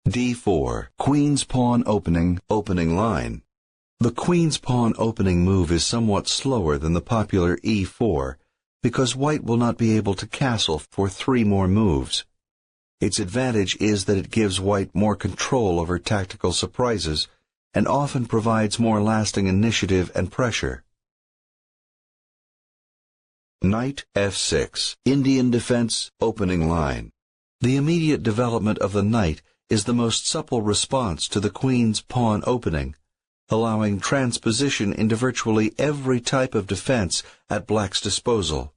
d4. Queen's pawn opening, opening line. The queen's pawn opening move is somewhat slower than the popular e4 because white will not be able to castle for 3 more moves. Its advantage is that it gives white more control over tactical surprises and often provides more lasting initiative and pressure. Knight f6. Indian defense, opening line. The immediate development of the knight is the most supple response to the queen's pawn opening, allowing transposition into virtually every type of defense at black's disposal.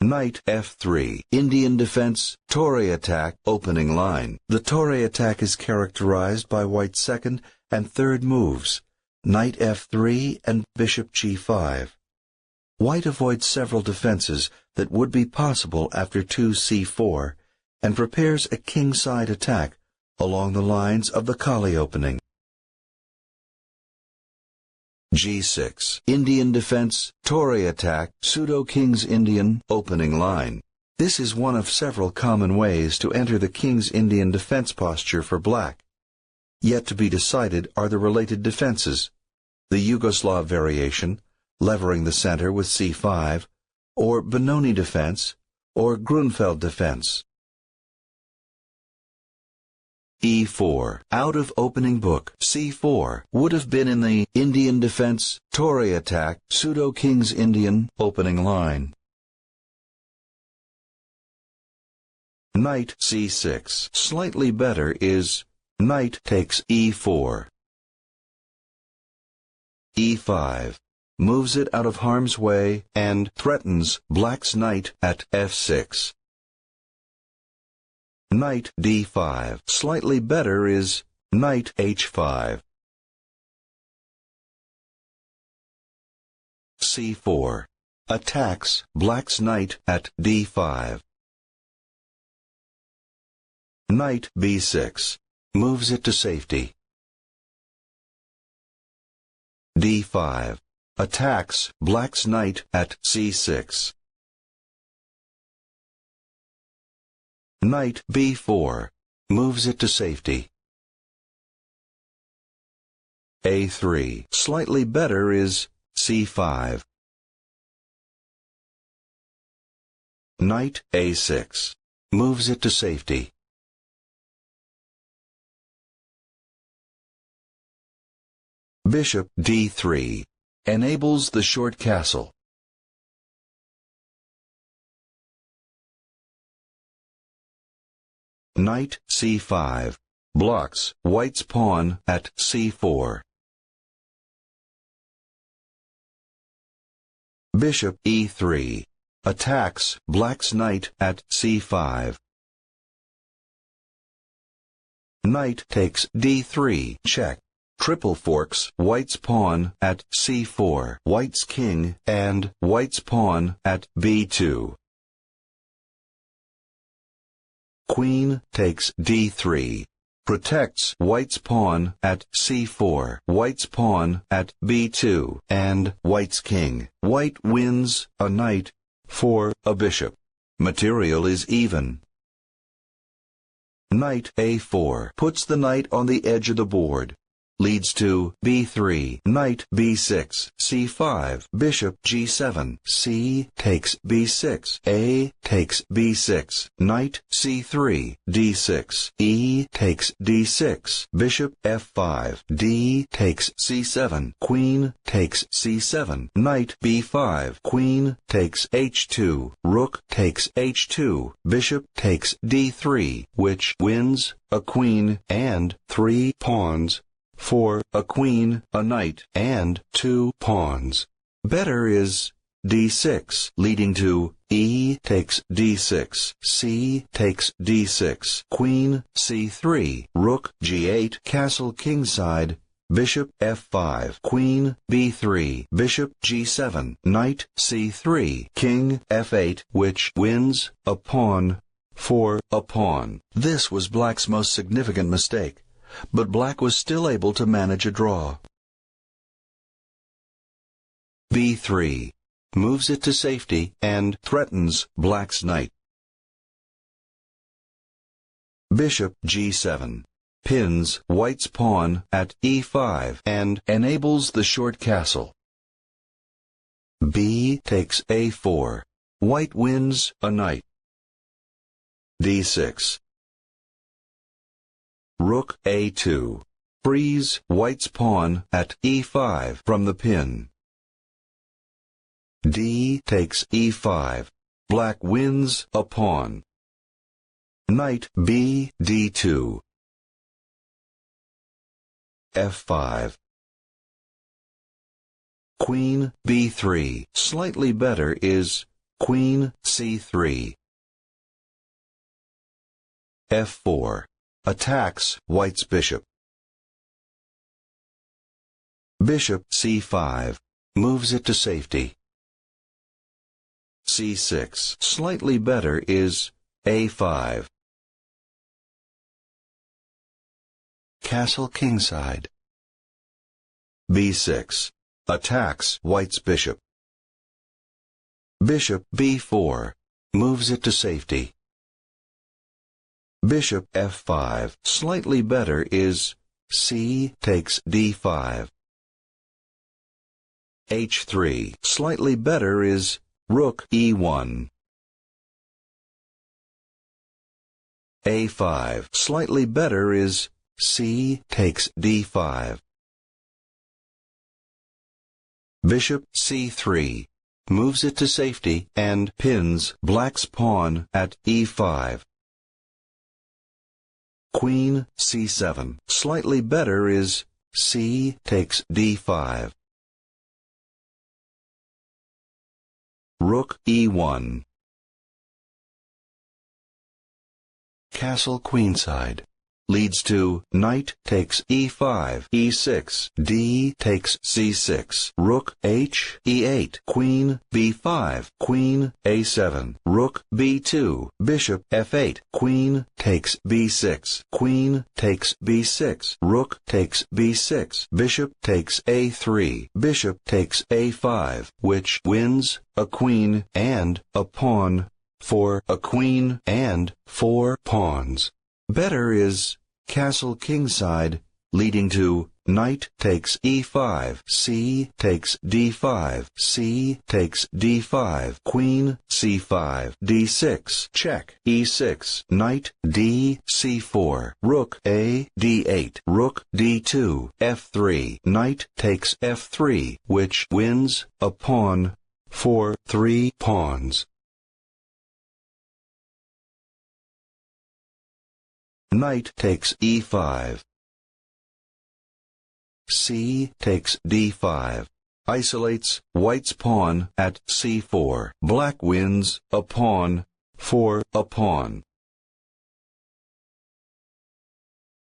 Knight f3. Indian defense, Torre attack, opening line. The Torre attack is characterized by white's second and third moves, knight f3 and bishop g5. White avoids several defenses that would be possible after 2c4 and prepares a kingside attack along the lines of the collie opening. g6. Indian defense, Torre attack, pseudo-king's Indian, opening line. This is one of several common ways to enter the king's Indian defense posture for black. Yet to be decided are the related defenses, the Yugoslav variation, levering the center with c5, or Benoni defense, or Grunfeld defense. e4. Out of opening book, c4 would have been in the Indian defense, Torre attack, pseudo-king's Indian, opening line. Knight c6. Slightly better is knight takes e4. e5. Moves it out of harm's way and threatens black's knight at f6. Knight d5. Slightly better is knight h5. c4. Attacks black's knight at d5. Knight b6. Moves it to safety. d5. Attacks black's knight at c6. Knight b4. Moves it to safety. a3. Slightly better is c5. Knight a6. Moves it to safety. Bishop d3. Enables the short castle. Knight c5. Blocks white's pawn at c4. Bishop e3. Attacks black's knight at c5. Knight takes d3, check. Triple forks white's pawn at c4, white's king, and white's pawn at b2. Queen takes d3. Protects white's pawn at c4, white's pawn at b2, and white's king. White wins a knight for a bishop. Material is even. Knight a4 puts the knight on the edge of the board. Leads to b3, knight b6, c5, bishop g7, c takes b6, a takes b6, knight c3, d6, e takes d6, bishop f5, d takes c7, queen takes c7, knight b5, queen takes h2, rook takes h2, bishop takes d3, which wins a queen and 3 pawns. For a queen, a knight, and 2 pawns. Better is d6, leading to e takes d6, c takes d6, queen c3, rook g8, castle kingside, bishop f5, queen b3, bishop g7, knight c3, king f8, which wins a pawn for a pawn. This was black's most significant mistake. But black was still able to manage a draw. b3 moves it to safety and threatens black's knight. Bishop g7 pins white's pawn at e5 and enables the short castle. B takes a4. White wins a knight. d6. Rook a2 frees white's pawn at e5 from the pin. D takes e5. Black wins a pawn. Knight b d2. f5. Queen b3. Slightly better is queen c3. f4. Attacks white's bishop. Bishop c5. Moves it to safety. c6. Slightly better is a5. Castle kingside. b6. Attacks white's bishop. Bishop b4. Moves it to safety. Bishop f5. Slightly better is c takes d5. h3. Slightly better is rook e1. a5. Slightly better is c takes d5. Bishop c3. Moves it to safety and pins black's pawn at e5. Queen c7. Slightly better is c takes d5. Rook e1. Castle queenside. Leads to knight takes e5, e6, d takes c6, rook h, e8, queen b5, queen a7, rook b2, bishop f8, queen takes b6, queen takes b6, rook takes b6, bishop takes a3, bishop takes a5, which wins a queen and a pawn for a queen and 4 pawns. Better is castle kingside, leading to knight takes e5, c takes d5, c takes d5, queen c5, d6, check, e6, knight d c4, rook a d8, rook d2, f3, knight takes f3, which wins a pawn for 3 pawns. Knight takes e5. C takes d5. Isolates white's pawn at c4. Black wins a pawn for a pawn.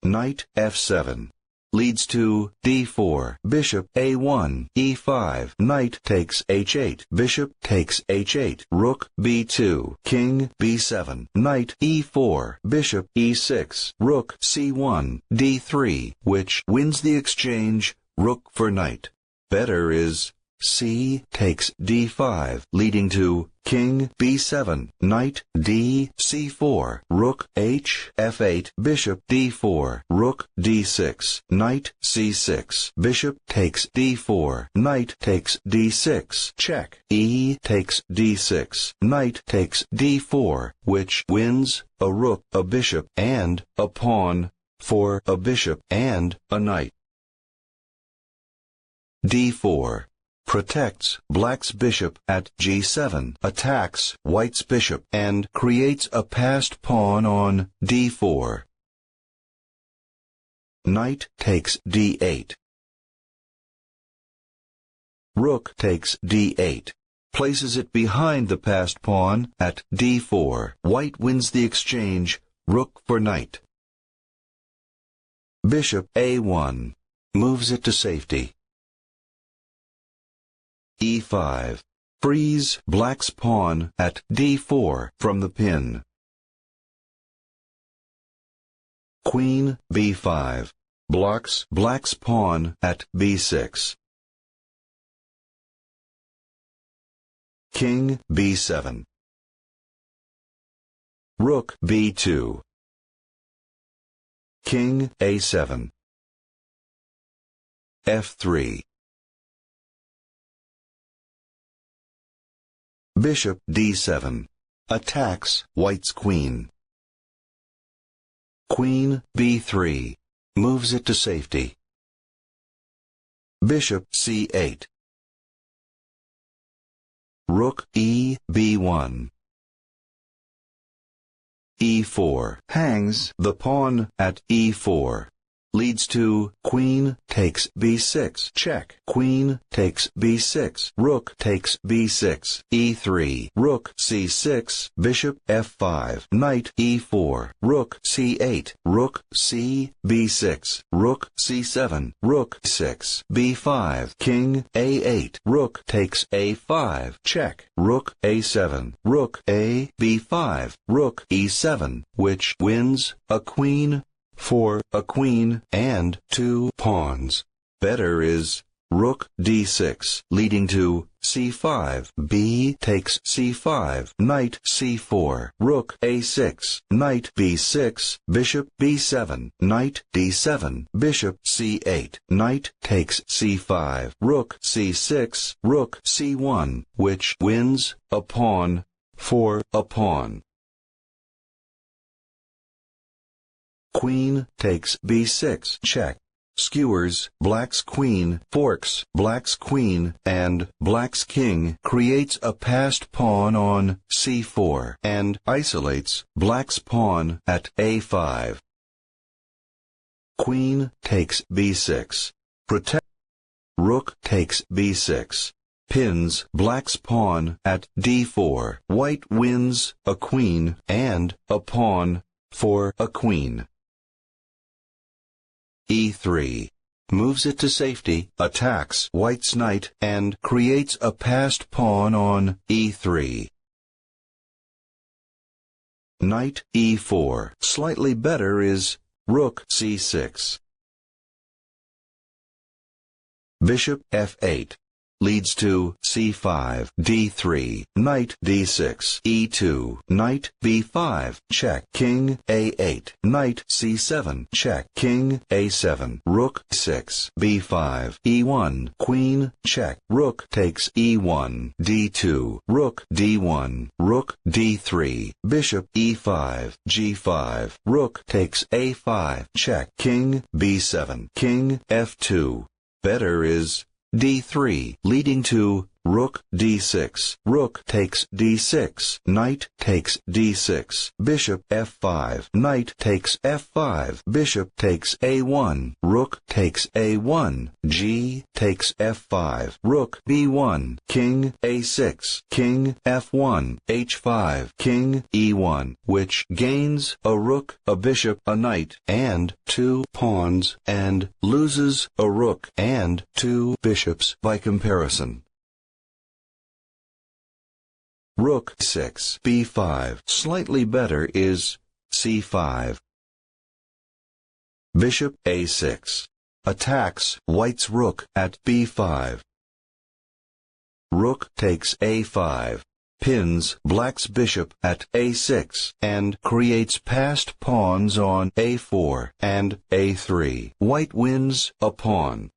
Knight f7. Leads to d4, bishop a1, e5, knight takes h8, bishop takes h8, rook b2, king b7, knight e4, bishop e6, rook c1, d3, which wins the exchange, rook for knight. Better is c takes d5, leading to king b7, knight d c4, rook h f8, bishop d4, rook d6, knight c6, bishop takes d4, knight takes d6, check, e takes d6, knight takes d4, which wins a rook, a bishop, and a pawn for a bishop and a knight. d4. Protects black's bishop at g7, attacks white's bishop, and creates a passed pawn on d4. Knight takes d8. Rook takes d8. Places it behind the passed pawn at d4. White wins the exchange, rook for knight. Bishop a1. Moves it to safety. e5. Frees black's pawn at d4 from the pin. Queen b5. Blocks black's pawn at b6. King b7. Rook b2. king a7. f3. Bishop d7. Attacks white's queen. Queen b3. Moves it to safety. Bishop c8. Rook e b1. e4. Hangs the pawn at e4. Leads to queen takes b6. Check. Queen takes b6. Rook takes b6. e3. Rook c6. Bishop f5. Knight e4. Rook c8. Rook c b6. Rook c7. Rook 6. b5. King a8. Rook takes a5. Check. Rook a7. Rook a b5. Rook e7, which wins a queen for a queen and 2 pawns. Better is rook d6, leading to c5. B takes c5. Knight c4. Rook a6. Knight b6. Bishop b7. Knight d7. Bishop c8. Knight takes c5. Rook c6. Rook c1, which wins a pawn for a pawn. Queen takes b6. Check. Skewers black's queen, forks black's queen, and black's king, creates a passed pawn on c4, and isolates black's pawn at a5. Queen takes b6. Protect. Rook takes b6. Pins black's pawn at d4. White wins a queen and a pawn for a queen. e3. Moves it to safety, attacks white's knight, and creates a passed pawn on e3. Knight e4. Slightly better is rook c6. Bishop f8. Leads to c5, d3, knight d6, e2, knight b5, check, king a8, knight c7, check, king a7, rook 6, b5, e1, queen, check, rook takes e1, d2, rook d1, rook d3, bishop e5, g5, rook takes a5, check, king b7, king f2. Better is d3, leading to rook d6. Rook takes d6. Knight takes d6. Bishop f5. Knight takes f5. Bishop takes a1. Rook takes a1. G takes f5. Rook b1. King a6. King f1. h5. King e1, which gains a rook, a bishop, a knight, and 2 pawns, and loses a rook and 2 bishops by comparison. Rook 6, b5. Slightly better is c5. Bishop a6. Attacks white's rook at b5. Rook takes a5. Pins black's bishop at a6, and creates passed pawns on a4 and a3. White wins a pawn.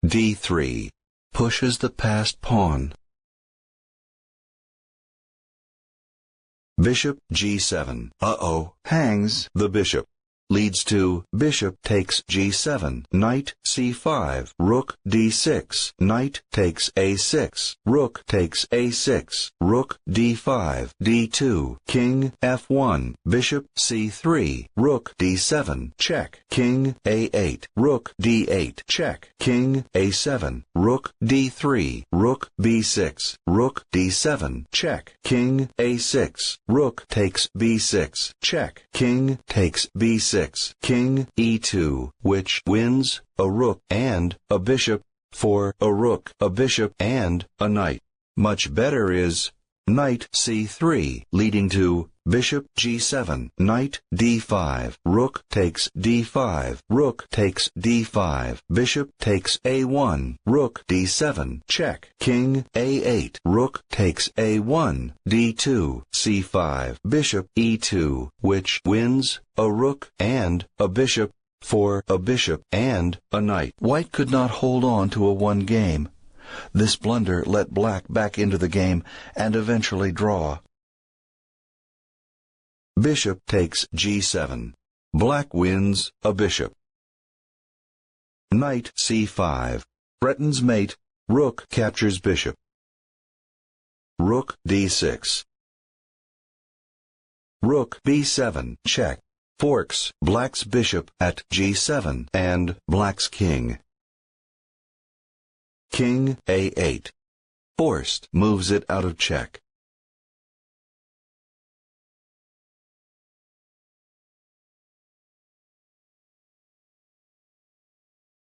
d3. Pushes the passed pawn. Bishop g7. Hangs the bishop. Leads to bishop takes g7. Knight c5. Rook d6. Knight takes a6. Rook takes a6. Rook d5. d2. King f1. Bishop c3. Rook d7. Check. King a8. Rook d8. Check. King a7. Rook d3. Rook b6. Rook d7. Check. King a6. Rook takes b6. Check. King takes b6. King e2, which wins a rook and a bishop for a rook, a bishop, and a knight. Much better is knight c3, leading to bishop g7, knight d5, rook takes d5, rook takes d5, bishop takes a1, rook d7, check, king a8, rook takes a1, d2, c5, bishop e2, which wins a rook and a bishop for a bishop and a knight. White could not hold on to a one game. This blunder let black back into the game and eventually draw. Bishop takes g7. Black wins a bishop. Knight c5. Threatens mate. Rook captures bishop. Rook d6. Rook b7. Check. Forks black's bishop at g7 and black's king. King a8. Forced moves it out of check.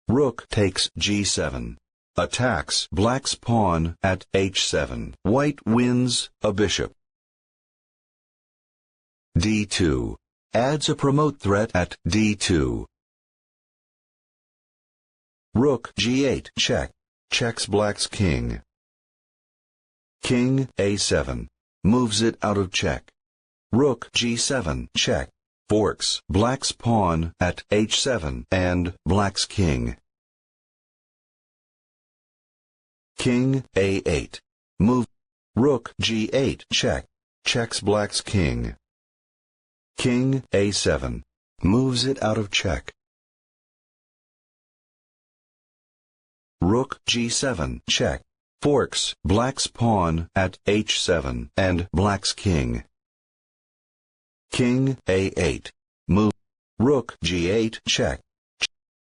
Rook takes g7. Attacks black's pawn at h7. White wins a bishop. d2. Adds a promote threat at d2. Rook g8. Check. Checks black's king. King a7. Moves it out of check. Rook g7. Check. Forks black's pawn at h7 and black's king. King a8. Move. Rook g8. Check. Checks black's king. King a7. Moves it out of check. Rook g7. Check. Forks black's pawn at h7 and black's king. King a8. Move. Rook g8. Check.